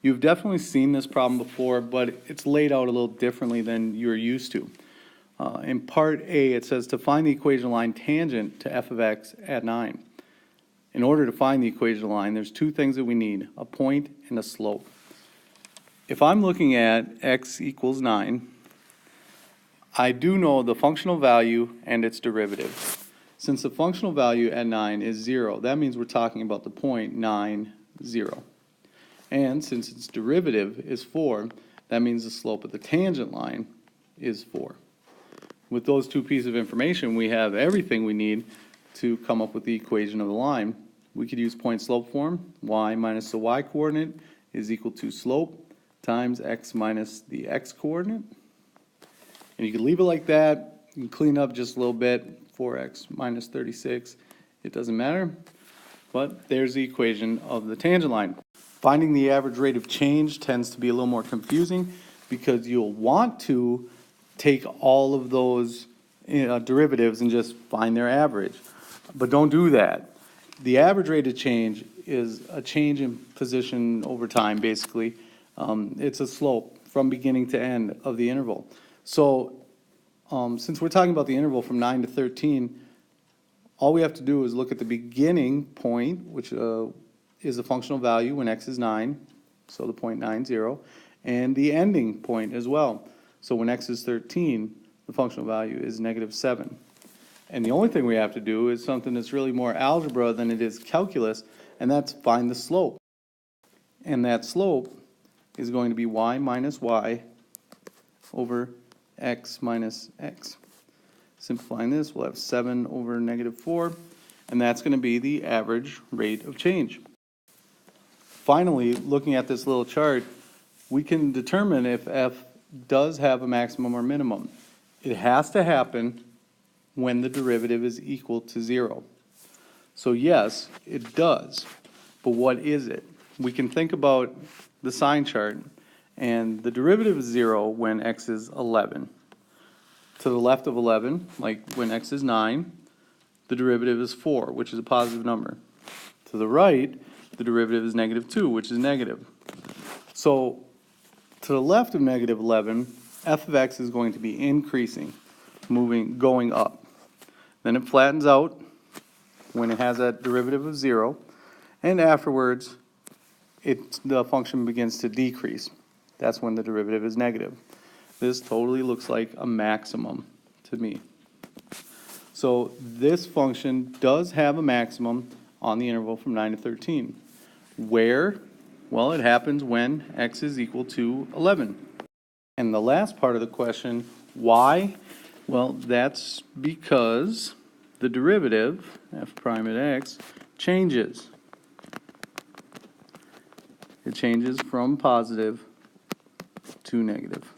You've definitely seen this problem before, but it's laid out a little differently than you're used to. In part A, it says to find the equation line tangent to f of x at 9. In order to find the equation line, there's two things that we need, a point and a slope. If I'm looking at x equals 9, I do know the functional value and its derivative. Since the functional value at 9 is 0, that means we're talking about the point 9, 0. And since its derivative is 4, that means the slope of the tangent line is 4. With those two pieces of information, we have everything we need to come up with the equation of the line. We could use point-slope form. Y minus the y coordinate is equal to slope times x minus the x coordinate. And you can leave it like that. You can clean up just a little bit. 4x minus 36. It doesn't matter. But there's the equation of the tangent line. Finding the average rate of change tends to be a little more confusing because you'll want to take all of those derivatives and just find their average. But don't do that. The average rate of change is a change in position over time, basically. It's a slope from beginning to end of the interval. So since we're talking about the interval from 9 to 13, all we have to do is look at the beginning point, which is the functional value when x is 9, so the point 9, 0, and the ending point as well. So when x is 13, the functional value is negative 7. And the only thing we have to do is something that's really more algebra than it is calculus, and that's find the slope. And that slope is going to be y minus y over x minus x. Simplifying this, we'll have 7 over negative 4, and that's going to be the average rate of change. Finally, looking at this little chart, we can determine if f does have a maximum or minimum. It has to happen when the derivative is equal to 0. So yes, it does. But what is it? We can think about the sign chart, and the derivative is 0 when x is 11. To the left of 11, like when x is 9, the derivative is 4, which is a positive number. To the right, the derivative is negative 2, which is negative. So to the left of negative 11, f of x is going to be increasing, going up. Then it flattens out when it has that derivative of 0, and afterwards the function begins to decrease. That's when the derivative is negative. This totally looks like a maximum to me. So this function does have a maximum on the interval from 9 to 13. Where? Well, it happens when x is equal to 11. And the last part of the question, why? Well, that's because the derivative, f prime at x, changes. It changes from positive to negative.